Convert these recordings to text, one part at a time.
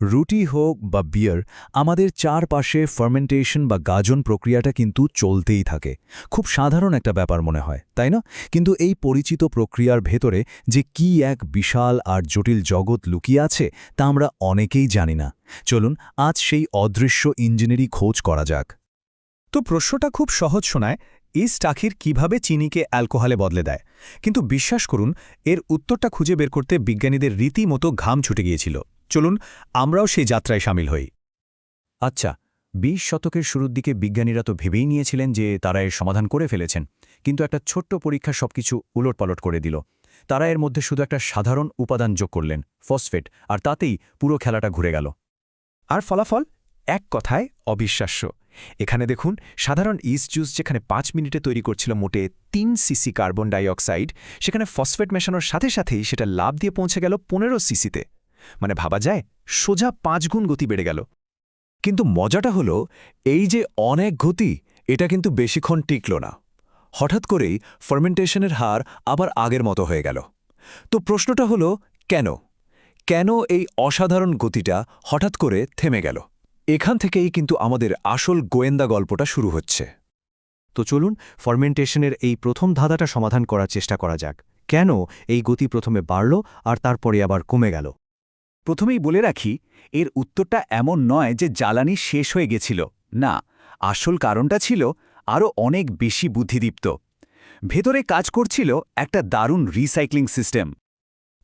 রুটি হোক বা বিয়ার, আমাদের চারপাশে ফার্মেন্টেশন বা গাজন প্রক্রিয়াটা কিন্তু চলতেই থাকে। খুব সাধারণ একটা ব্যাপার মনে হয়, তাই না? কিন্তু এই পরিচিত প্রক্রিয়ার ভেতরে যে কি এক বিশাল আর জটিল জগৎ লুকিয়ে আছে তা আমরা অনেকেই জানি না। চলুন আজ সেই অদৃশ্য ইঞ্জিনেরই খোঁজ করা যাক। তো প্রশ্নটা খুব সহজ শোনায়, ইস্ট আখির কিভাবে চিনিকে অ্যালকোহলে বদলে দেয়। কিন্তু বিশ্বাস করুন, এর উত্তরটা খুঁজে বের করতে বিজ্ঞানীদের রীতিমতো ঘাম ছুটে গিয়েছিল। চলুন আমরাও সেই যাত্রায় সামিল হই। আচ্ছা, ২০ শতকের শুরুর দিকে বিজ্ঞানীরা তো ভেবেই নিয়েছিলেন যে তারা এর সমাধান করে ফেলেছেন, কিন্তু একটা ছোট্ট পরীক্ষা সবকিছু উলটপালট করে দিল। তারা এর মধ্যে শুধু একটা সাধারণ উপাদান যোগ করলেন, ফসফেট, আর তাতেই পুরো খেলাটা ঘুরে গেল। আর ফলাফল এক কথায় অবিশ্বাস্য। এখানে দেখুন, সাধারণ ইস্ট জুস যেখানে ৫ মিনিটে তৈরি করছিল মোটে ৩ সিসি কার্বন ডাইঅক্সাইড, সেখানে ফসফেট মেশানোর সাথে সাথেই সেটা লাভ দিয়ে পৌঁছে গেল ১৫ সিসিতে। মানে ভাবা যায়, সোজা ৫ গুণ গতি বেড়ে গেল। কিন্তু মজাটা হলো, এই যে অনেক গতি, এটা কিন্তু বেশিক্ষণ টিকল না। হঠাৎ করেই ফার্মেন্টেশনের হার আবার আগের মতো হয়ে গেল। তো প্রশ্নটা হলো, কেন কেন এই অসাধারণ গতিটা হঠাৎ করে থেমে গেল? এখান থেকেই কিন্তু আমাদের আসল গোয়েন্দা গল্পটা শুরু হচ্ছে। তো চলুন ফার্মেন্টেশনের এই প্রথম ধাঁধাটা সমাধান করার চেষ্টা করা যাক। কেন এই গতি প্রথমে বাড়ল আর তারপরে আবার কমে গেল? প্রথমেই বলে রাখি, এর উত্তরটা এমন নয় যে জ্বালানি শেষ হয়ে গেছিল। না, আসল কারণটা ছিল আরও অনেক বেশি বুদ্ধিদীপ্ত। ভেতরে কাজ করছিল একটা দারুণ রিসাইক্লিং সিস্টেম।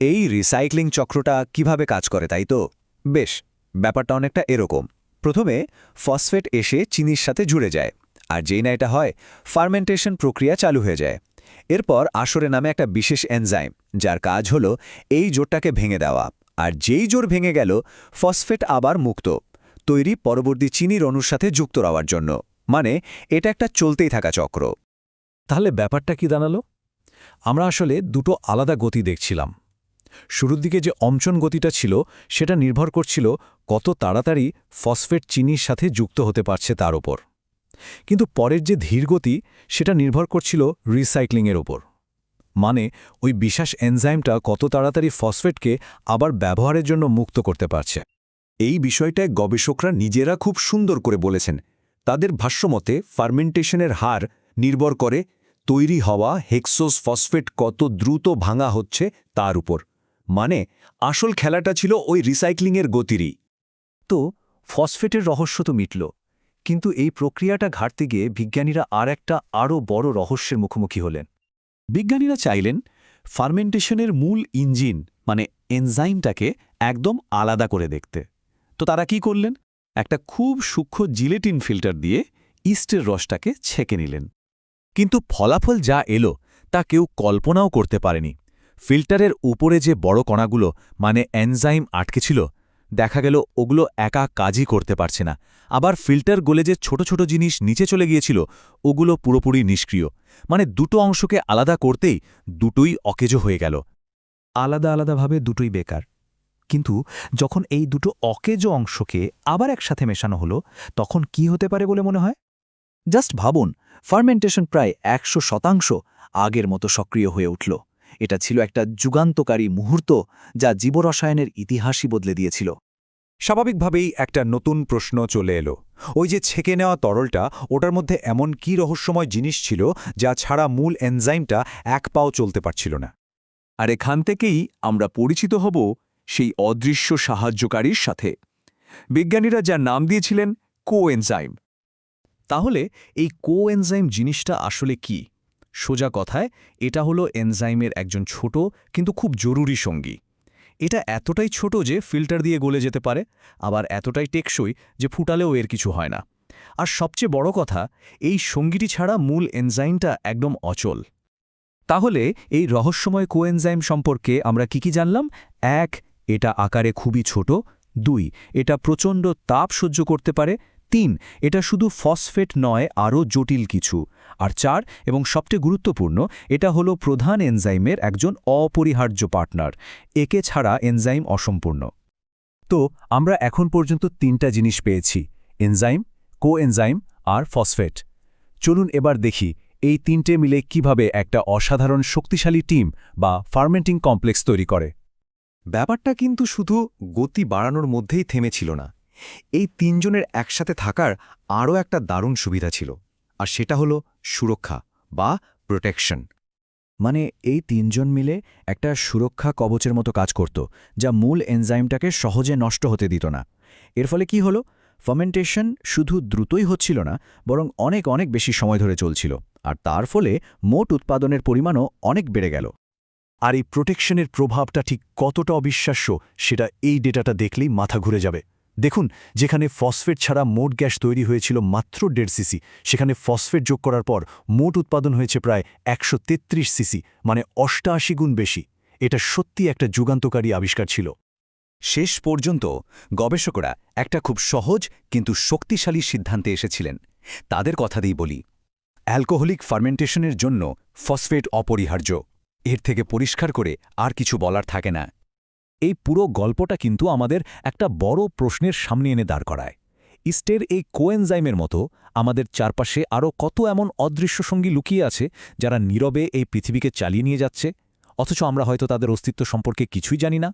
এই রিসাইক্লিং চক্রটা কিভাবে কাজ করে, তাই তো? বেশ, ব্যাপারটা অনেকটা এরকম। প্রথমে ফসফেট এসে চিনির সাথে জুড়ে যায়, আর যেই না এটা হয়, ফার্মেন্টেশন প্রক্রিয়া চালু হয়ে যায়। এরপর আসরে নামে একটা বিশেষ এনজাইম, যার কাজ হলো এই জোটটাকে ভেঙে দেওয়া। আর যেই জোর ভেঙে গেল, ফসফেট আবার মুক্ত, তৈরি পরবর্তী চিনির অণুর সাথে যুক্ত হওয়ার জন্য। মানে এটা একটা চলতেই থাকা চক্র। তাহলে ব্যাপারটা কি দাঁড়ালো? আমরা আসলে দুটো আলাদা গতি দেখছিলাম। শুরুর দিকে যে অমচন গতিটা ছিল, সেটা নির্ভর করছিল কত তাড়াতাড়ি ফসফেট চিনির সাথে যুক্ত হতে পারছে তার ওপর। কিন্তু পরের যে ধীর গতি, সেটা নির্ভর করছিল রিসাইক্লিংয়ের ওপর। মানে ওই বিশেষ এনজাইমটা কত তাড়াতাড়ি ফসফেটকে আবার ব্যবহারের জন্য মুক্ত করতে পারছে। এই বিষয়টায় গবেষকরা নিজেরা খুব সুন্দর করে বলেছেন। তাদের ভাষ্যমতে ফার্মেন্টেশনের হার নির্ভর করে তৈরি হওয়া হেক্সোস ফসফেট কত দ্রুত ভাঙা হচ্ছে তার উপর। মানে আসল খেলাটা ছিল ওই রিসাইক্লিংয়ের গতিরই। তো ফসফেটের রহস্য তো মিটল, কিন্তু এই প্রক্রিয়াটা ঘাটতে গিয়ে বিজ্ঞানীরা আরও বড় রহস্যের মুখোমুখি হলেন। বিজ্ঞানীরা চাইলেন ফার্মেন্টেশনের মূল ইঞ্জিন মানে এনজাইমটাকে একদম আলাদা করে দেখতে। তো তারা কি করলেন? একটা খুব সূক্ষ্ম জিলেটিন ফিল্টার দিয়ে ইস্টের রসটাকে ছেঁকে নিলেন। কিন্তু ফলাফল যা এলো তা কেউ কল্পনাও করতে পারেনি। ফিল্টারের উপরে যে বড় কণাগুলো মানে এনজাইম আটকে ছিল, দেখা গেল ওগুলো একা কাজই করতে পারছে না। আবার ফিল্টার গলে যে ছোট ছোট জিনিস নিচে চলে গিয়েছিল, ওগুলো পুরোপুরি নিষ্ক্রিয়। মানে দুটো অংশকে আলাদা করতেই দুটোই অকেজো হয়ে গেল। আলাদা আলাদাভাবে দুটোই বেকার। কিন্তু যখন এই দুটো অকেজো অংশকে আবার একসাথে মেশানো হলো, তখন কি হতে পারে বলে মনে হয়? জাস্ট ভাবুন, ফার্মেন্টেশন প্রায় ১০০% আগের মতো সক্রিয় হয়ে উঠল। এটা ছিল একটা যুগান্তকারী মুহূর্ত, যা জীবরসায়নের ইতিহাসই বদলে দিয়েছিল। স্বাভাবিকভাবেই একটা নতুন প্রশ্ন চলে এলো। ওই যে ছেঁকে নেওয়া তরলটা, ওটার মধ্যে এমন কি রহস্যময় জিনিস ছিল যা ছাড়া মূল এনজাইমটা এক পাও চলতে পারছিল না? আর এখান থেকেই আমরা পরিচিত হব সেই অদৃশ্য সাহায্যকারীর সাথে। বিজ্ঞানীরা যার নাম দিয়েছিলেন কোএনজাইম। তাহলে এই কোএনজাইম জিনিসটা আসলে কি? সোজা কথায়, এটা হলো এনজাইমের একজন ছোট কিন্তু খুব জরুরি সঙ্গী। এটা এতটাই ছোট যে ফিল্টার দিয়ে গলে যেতে পারে, আবার এতটাই টেকসই যে ফুটালেও এর কিছু হয় না। আর সবচেয়ে বড় কথা, এই সঙ্গীটি ছাড়া মূল এনজাইমটা একদম অচল। তাহলে এই রহস্যময় কোএনজাইম সম্পর্কে আমরা কি জানলাম? ১. এটা আকারে খুবই ছোট। ২. এটা প্রচণ্ড তাপ সহ্য করতে পারে। ৩. এটা শুধু ফসফেট নয়, আরও জটিল কিছু। আর ৪ এবং সবচেয়ে গুরুত্বপূর্ণ, এটা হলো প্রধান এনজাইমের একজন অপরিহার্য পার্টনার। একে ছাড়া এনজাইম অসম্পূর্ণ। তো আমরা এখন পর্যন্ত ৩টা জিনিস পেয়েছি: এনজাইম, কোএনজাইম আর ফসফেট। চলুন এবার দেখি এই ৩টে মিলে কিভাবে একটা অসাধারণ শক্তিশালী টিম বা ফার্মেন্টিং কমপ্লেক্স তৈরি করে। ব্যাপারটা কিন্তু শুধু গতি বাড়ানোর মধ্যেই থেমেছিল না। এই তিনজনের একসাথে থাকার আরও একটা দারুণ সুবিধা ছিল, আর সেটা হলো সুরক্ষা বা প্রোটেকশন। মানে এই তিনজন মিলে একটা সুরক্ষা কবচের মতো কাজ করত, যা মূল এনজাইমটাকে সহজে নষ্ট হতে দিত না। এর ফলে কি হলো, ফার্মেন্টেশন শুধু দ্রুতই হচ্ছিল না, বরং অনেক অনেক বেশি সময় ধরে চলছিল, আর তার ফলে মোট উৎপাদনের পরিমাণও অনেক বেড়ে গেল। আর এই প্রোটেকশনের প্রভাবটা ঠিক কতটা অবিশ্বাস্য সেটা এই ডেটাটা দেখলেই মাথা ঘুরে যাবে। দেখুন, যেখানে ফসফেট ছাড়া মোট গ্যাস তৈরি হয়েছিল মাত্র 1.5 সিসি, সেখানে ফসফেট যোগ করার পর মোট উৎপাদন হয়েছে প্রায় 133 সিসি, মানে 88 গুণ বেশি। এটা সত্যি একটা যুগান্তকারী আবিষ্কার ছিল। শেষ পর্যন্ত গবেষকরা একটা খুব সহজ কিন্তু শক্তিশালী সিদ্ধান্তে এসেছিলেন। তাদের কথা দিয়েই বলি, অ্যালকোহলিক ফার্মেন্টেশনের জন্য ফসফেট অপরিহার্য। এর থেকে পরিষ্কার করে আর কিছু বলার থাকে না। এই পুরো গল্পটা কিন্তু আমাদের একটা বড় প্রশ্নের সামনে এনে দাঁড় করায়। ইস্টের এই কোএনজাইমের মতো আমাদের চারপাশে আরও কত এমন অদৃশ্য সঙ্গী লুকিয়ে আছে যারা নীরবে এই পৃথিবীকে চালিয়ে নিয়ে যাচ্ছে, অথচ আমরা হয়তো তাদের অস্তিত্ব সম্পর্কে কিছুই জানি না।